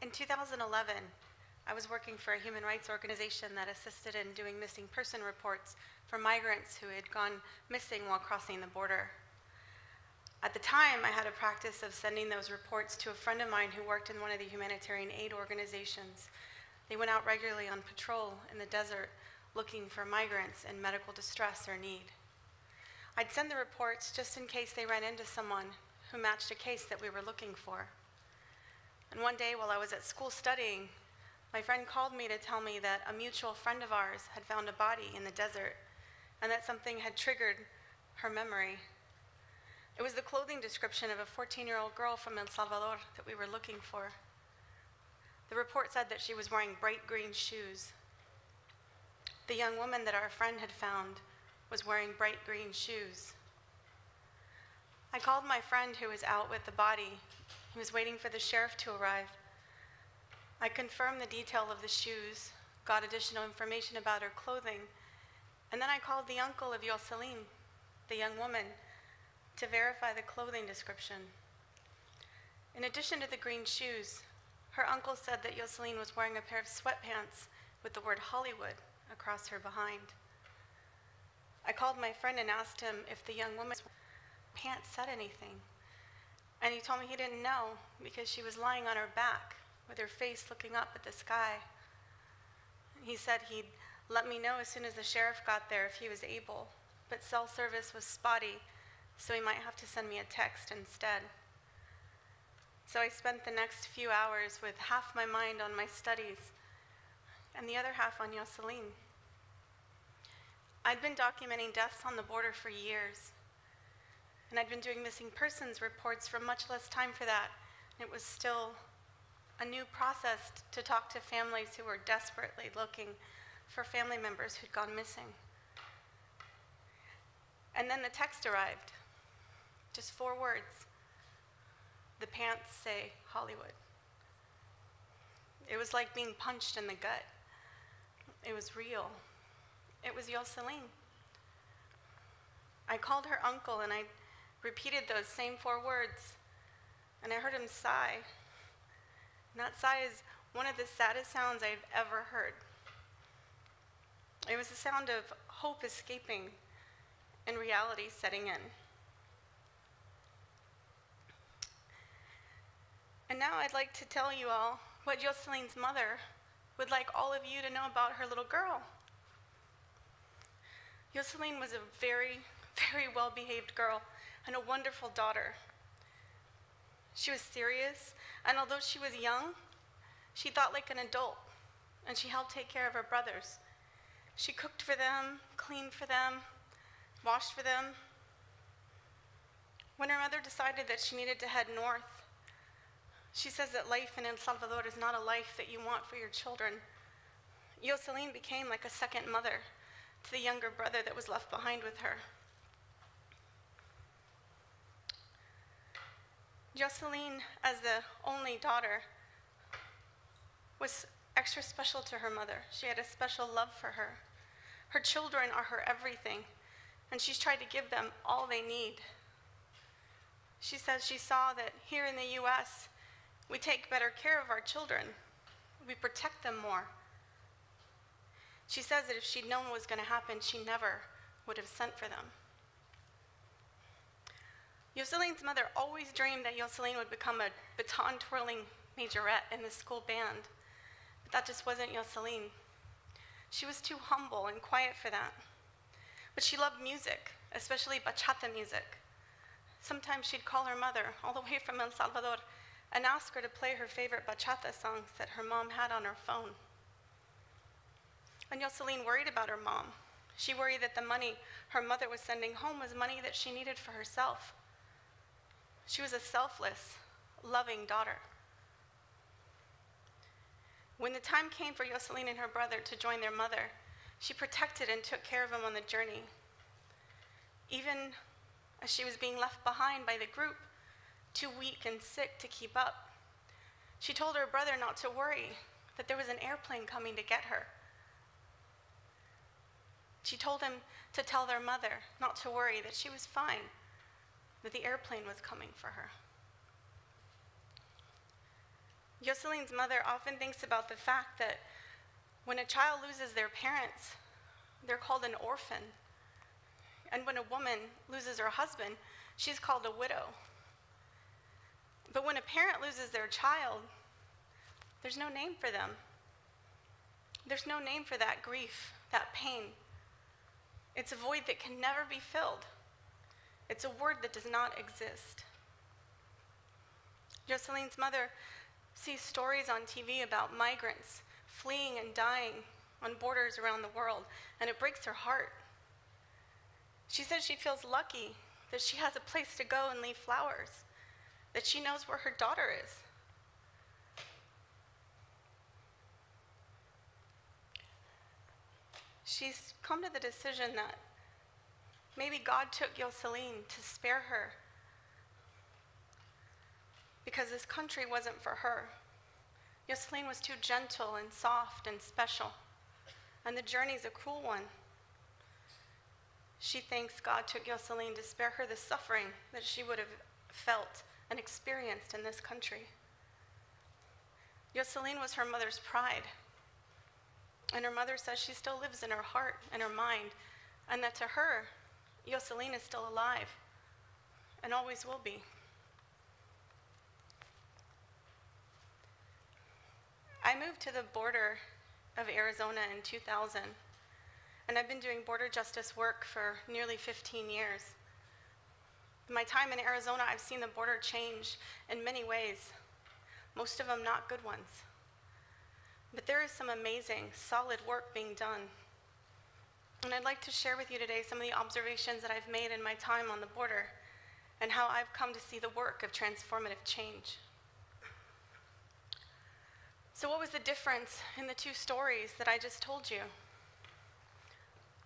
In 2011, I was working for a human rights organization that assisted in doing missing person reports for migrants who had gone missing while crossing the border. At the time, I had a practice of sending those reports to a friend of mine who worked in one of the humanitarian aid organizations. They went out regularly on patrol in the desert looking for migrants in medical distress or need. I'd send the reports just in case they ran into someone who matched a case that we were looking for. And one day while I was at school studying, my friend called me to tell me that a mutual friend of ours had found a body in the desert and that something had triggered her memory. It was the clothing description of a 14-year-old girl from El Salvador that we were looking for. The report said that she was wearing bright green shoes. The young woman that our friend had found was wearing bright green shoes. I called my friend who was out with the body. He was waiting for the sheriff to arrive. I confirmed the detail of the shoes, got additional information about her clothing, and then I called the uncle of Jocelyn, the young woman, to verify the clothing description. In addition to the green shoes, her uncle said that Jocelyn was wearing a pair of sweatpants with the word Hollywood across her behind. I called my friend and asked him if the young woman's pants said anything, and he told me he didn't know because she was lying on her back with her face looking up at the sky. He said he'd let me know as soon as the sheriff got there if he was able, but cell service was spotty, so he might have to send me a text instead. So I spent the next few hours with half my mind on my studies and the other half on Jocelyn. I'd been documenting deaths on the border for years, and I'd been doing missing persons reports for much less time for that. It was still a new process to talk to families who were desperately looking for family members who'd gone missing. And then the text arrived, just 4 words. The pants say Hollywood. It was like being punched in the gut. It was real. It was Jocelyn. I called her uncle and I repeated those same 4 words, and I heard him sigh. And that sigh is one of the saddest sounds I've ever heard. It was the sound of hope escaping and reality setting in. And now I'd like to tell you all what Jocelyn's mother would like all of you to know about her little girl. Jocelyn was a very, very well-behaved girl and a wonderful daughter. She was serious, and although she was young, she thought like an adult, and she helped take care of her brothers. She cooked for them, cleaned for them, washed for them. When her mother decided that she needed to head north, she says that life in El Salvador is not a life that you want for your children. Jocelyn became like a second mother to the younger brother that was left behind with her. Jocelyn, as the only daughter, was extra special to her mother. She had a special love for her. Her children are her everything, and she's tried to give them all they need. She says she saw that here in the US, we take better care of our children. We protect them more. She says that if she'd known what was going to happen, she never would have sent for them. Jocelyn's mother always dreamed that Jocelyn would become a baton-twirling majorette in the school band, but that just wasn't Jocelyn. She was too humble and quiet for that. But she loved music, especially bachata music. Sometimes she'd call her mother all the way from El Salvador and ask her to play her favorite bachata songs that her mom had on her phone. And Jocelyn worried about her mom. She worried that the money her mother was sending home was money that she needed for herself. She was a selfless, loving daughter. When the time came for Jocelyn and her brother to join their mother, she protected and took care of them on the journey. Even as she was being left behind by the group, too weak and sick to keep up, she told her brother not to worry, that there was an airplane coming to get her. She told him to tell their mother not to worry, that she was fine, that the airplane was coming for her. Yoselin's mother often thinks about the fact that when a child loses their parents, they're called an orphan. And when a woman loses her husband, she's called a widow. But when a parent loses their child, there's no name for them. There's no name for that grief, that pain. It's a void that can never be filled. It's a word that does not exist. Yoselin's mother sees stories on TV about migrants fleeing and dying on borders around the world, and it breaks her heart. She says she feels lucky that she has a place to go and leave flowers, that she knows where her daughter is. She's come to the decision that maybe God took Yoselin to spare her because this country wasn't for her. Yoselin was too gentle and soft and special, and the journey's a cruel one. She thinks God took Yoselin to spare her the suffering that she would have felt and experienced in this country. Yoselin was her mother's pride, and her mother says she still lives in her heart and her mind, and that to her, Yoselin is still alive and always will be. I moved to the border of Arizona in 2000, and I've been doing border justice work for nearly 15 years. In my time in Arizona, I've seen the border change in many ways, most of them not good ones. But there is some amazing, solid work being done. And I'd like to share with you today some of the observations that I've made in my time on the border and how I've come to see the work of transformative change. So what was the difference in the two stories that I just told you?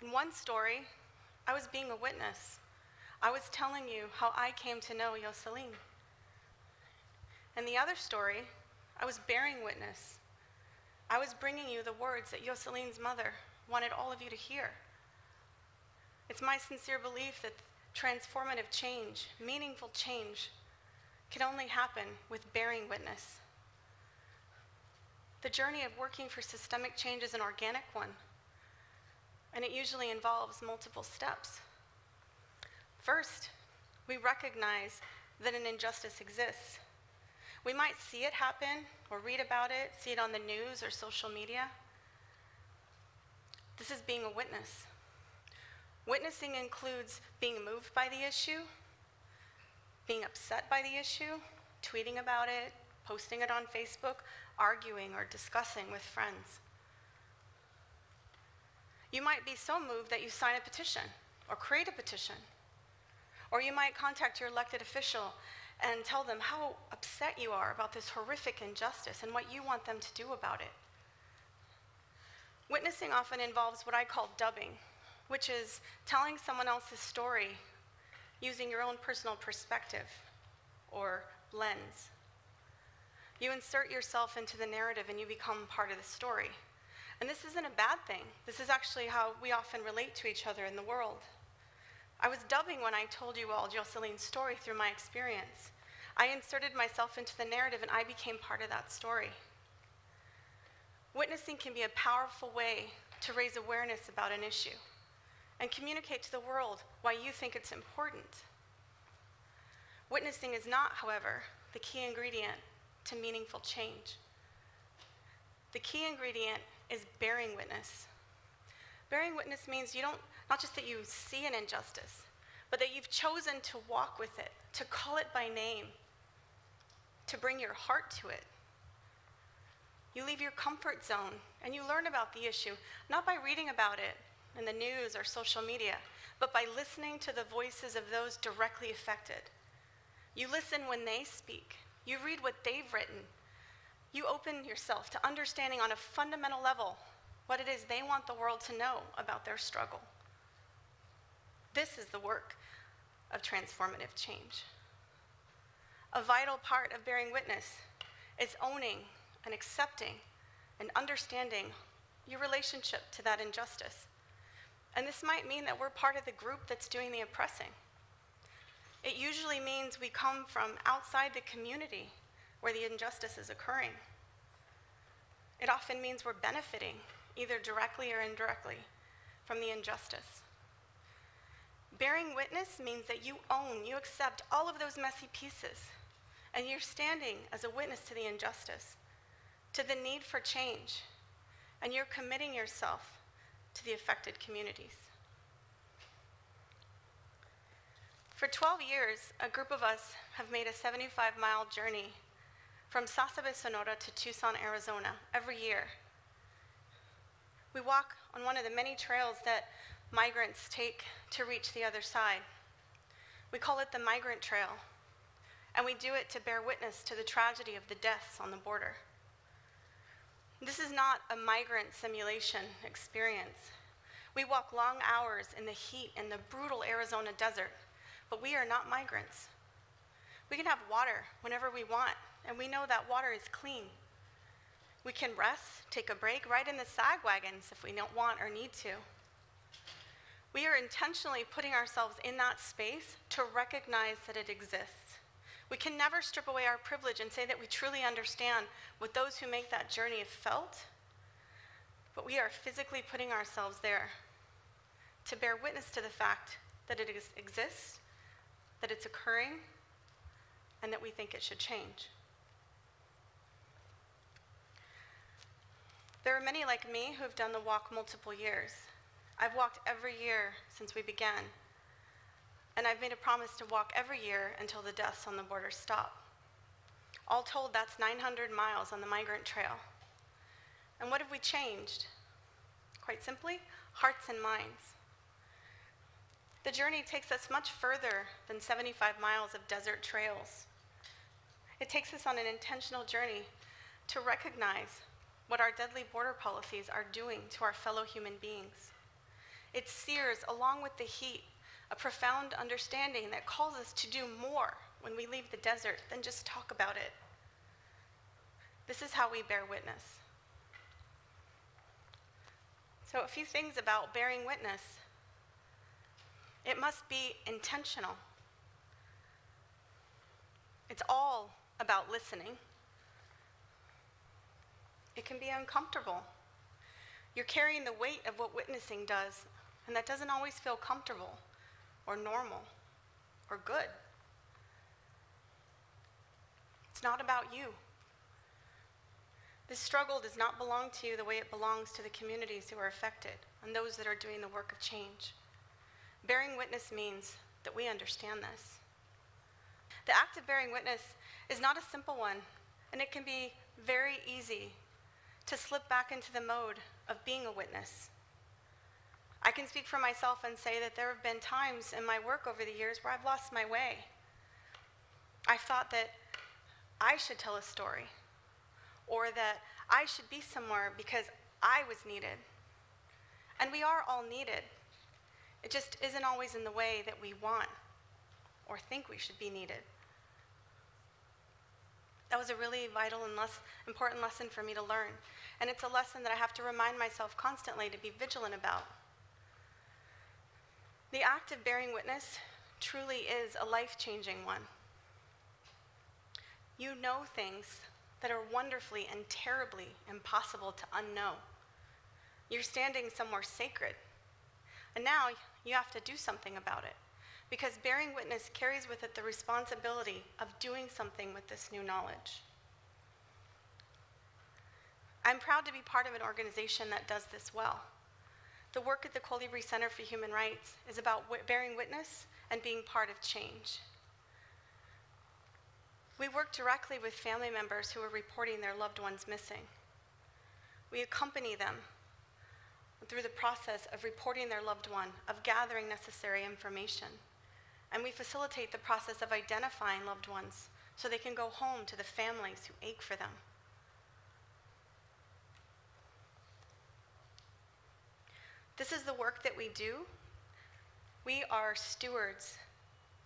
In one story, I was being a witness. I was telling you how I came to know Yoselin. In the other story, I was bearing witness. I was bringing you the words that Yoselin's mother wanted all of you to hear. It's my sincere belief that transformative change, meaningful change, can only happen with bearing witness. The journey of working for systemic change is an organic one, and it usually involves multiple steps. First, we recognize that an injustice exists. We might see it happen or read about it, see it on the news or social media. This is being a witness. Witnessing includes being moved by the issue, being upset by the issue, tweeting about it, posting it on Facebook, arguing or discussing with friends. You might be so moved that you sign a petition or create a petition. Or you might contact your elected official and tell them how upset you are about this horrific injustice and what you want them to do about it. Witnessing often involves what I call dubbing, which is telling someone else's story using your own personal perspective or lens. You insert yourself into the narrative and you become part of the story. And this isn't a bad thing. This is actually how we often relate to each other in the world. I was dubbing when I told you all Yoselin's story through my experience. I inserted myself into the narrative and I became part of that story. Witnessing can be a powerful way to raise awareness about an issue and communicate to the world why you think it's important. Witnessing is not, however, the key ingredient to meaningful change. The key ingredient is bearing witness. Bearing witness means you don't, not just that you see an injustice, but that you've chosen to walk with it, to call it by name, to bring your heart to it. You leave your comfort zone and you learn about the issue, not by reading about it in the news or social media, but by listening to the voices of those directly affected. You listen when they speak. You read what they've written. You open yourself to understanding on a fundamental level what it is they want the world to know about their struggle. This is the work of transformative change. A vital part of bearing witness is owning and accepting and understanding your relationship to that injustice. And this might mean that we're part of the group that's doing the oppressing. It usually means we come from outside the community where the injustice is occurring. It often means we're benefiting, either directly or indirectly, from the injustice. Bearing witness means that you accept all of those messy pieces, and you're standing as a witness to the injustice, to the need for change, and you're committing yourself to the affected communities. For 12 years, a group of us have made a 75-mile journey from Sasebe, Sonora to Tucson, Arizona, every year. We walk on one of the many trails that migrants take to reach the other side. We call it the Migrant Trail, and we do it to bear witness to the tragedy of the deaths on the border. This is not a migrant simulation experience. We walk long hours in the heat in the brutal Arizona desert, but we are not migrants. We can have water whenever we want, and we know that water is clean. We can rest, take a break, ride in the sag wagons if we don't want or need to. We are intentionally putting ourselves in that space to recognize that it exists. We can never strip away our privilege and say that we truly understand what those who make that journey have felt, but we are physically putting ourselves there to bear witness to the fact that it exists, that it's occurring, and that we think it should change. There are many like me who have done the walk multiple years. I've walked every year since we began, and I've made a promise to walk every year until the deaths on the border stop. All told, that's 900 miles on the Migrant Trail. And what have we changed? Quite simply, hearts and minds. The journey takes us much further than 75 miles of desert trails. It takes us on an intentional journey to recognize what our deadly border policies are doing to our fellow human beings. It sears, along with the heat, a profound understanding that calls us to do more when we leave the desert than just talk about it. This is how we bear witness. So a few things about bearing witness. It must be intentional. It's all about listening. It can be uncomfortable. You're carrying the weight of what witnessing does, and that doesn't always feel comfortable or normal or good. It's not about you. This struggle does not belong to you the way it belongs to the communities who are affected and those that are doing the work of change. Bearing witness means that we understand this. The act of bearing witness is not a simple one, and it can be very easy to slip back into the mode of being a witness. I can speak for myself and say that there have been times in my work over the years where I've lost my way. I thought that I should tell a story, or that I should be somewhere because I was needed. And we are all needed. It just isn't always in the way that we want or think we should be needed. That was a really vital and important lesson for me to learn. And it's a lesson that I have to remind myself constantly to be vigilant about. The act of bearing witness truly is a life-changing one. You know things that are wonderfully and terribly impossible to unknow. You're standing somewhere sacred. And now you have to do something about it, because bearing witness carries with it the responsibility of doing something with this new knowledge. I'm proud to be part of an organization that does this well. The work at the Colibrí Center for Human Rights is about bearing witness and being part of change. We work directly with family members who are reporting their loved ones missing. We accompany them through the process of reporting their loved one, of gathering necessary information. And we facilitate the process of identifying loved ones so they can go home to the families who ache for them. This is the work that we do. We are stewards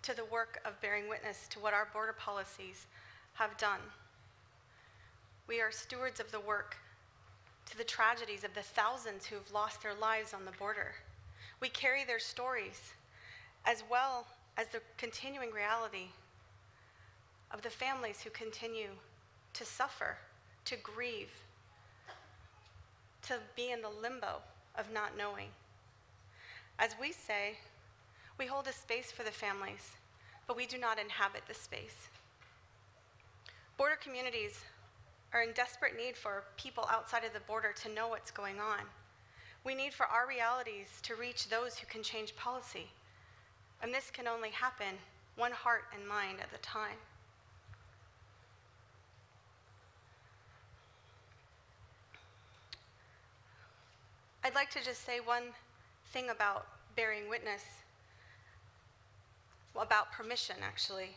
to the work of bearing witness to what our border policies have done. We are stewards of the work to the tragedies of the thousands who have lost their lives on the border. We carry their stories, as well as the continuing reality of the families who continue to suffer, to grieve, to be in the limbo of not knowing. As we say, we hold a space for the families, but we do not inhabit the space. Border communities are in desperate need for people outside of the border to know what's going on. We need for our realities to reach those who can change policy. And this can only happen one heart and mind at a time. I'd like to just say one thing about bearing witness, well, about permission, actually.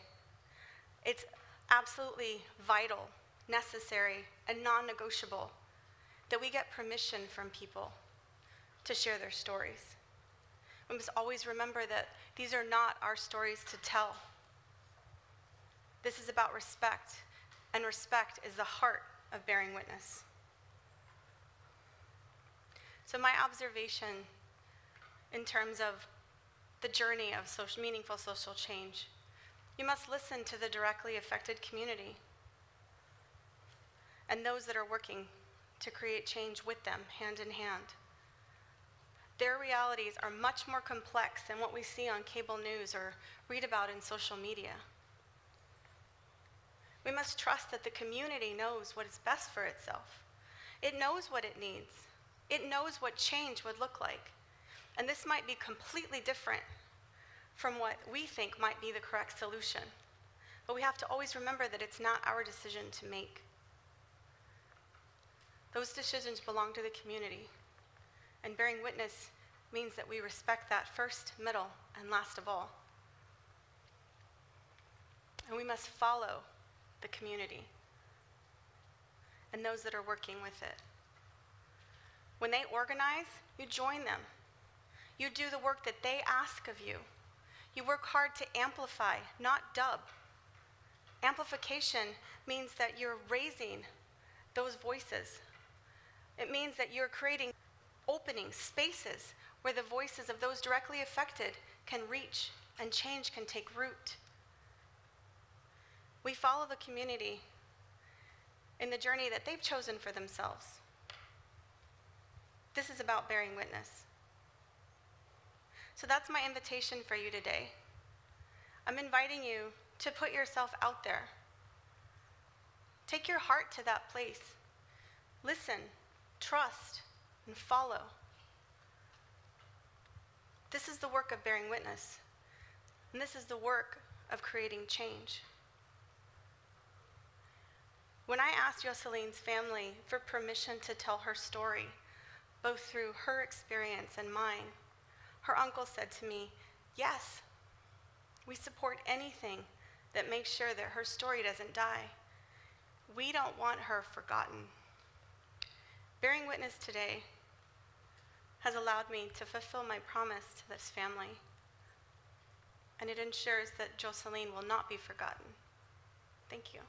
It's absolutely vital, necessary, and non-negotiable that we get permission from people to share their stories. We must always remember that these are not our stories to tell. This is about respect, and respect is the heart of bearing witness. So my observation in terms of the journey of meaningful social change, you must listen to the directly affected community and those that are working to create change with them, hand in hand. Their realities are much more complex than what we see on cable news or read about in social media. We must trust that the community knows what is best for itself. It knows what it needs. It knows what change would look like. And this might be completely different from what we think might be the correct solution. But we have to always remember that it's not our decision to make. Those decisions belong to the community. And bearing witness means that we respect that first, middle, and last of all. And we must follow the community and those that are working with it. When they organize, you join them. You do the work that they ask of you. You work hard to amplify, not dub. Amplification means that you're raising those voices. It means that you're creating openings, spaces, where the voices of those directly affected can reach and change can take root. We follow the community in the journey that they've chosen for themselves. This is about bearing witness. So that's my invitation for you today. I'm inviting you to put yourself out there. Take your heart to that place. Listen, trust, and follow. This is the work of bearing witness, and this is the work of creating change. When I asked Joceline's family for permission to tell her story, both through her experience and mine, her uncle said to me, "Yes, we support anything that makes sure that her story doesn't die. We don't want her forgotten." Bearing witness today has allowed me to fulfill my promise to this family, and it ensures that Joceline will not be forgotten. Thank you.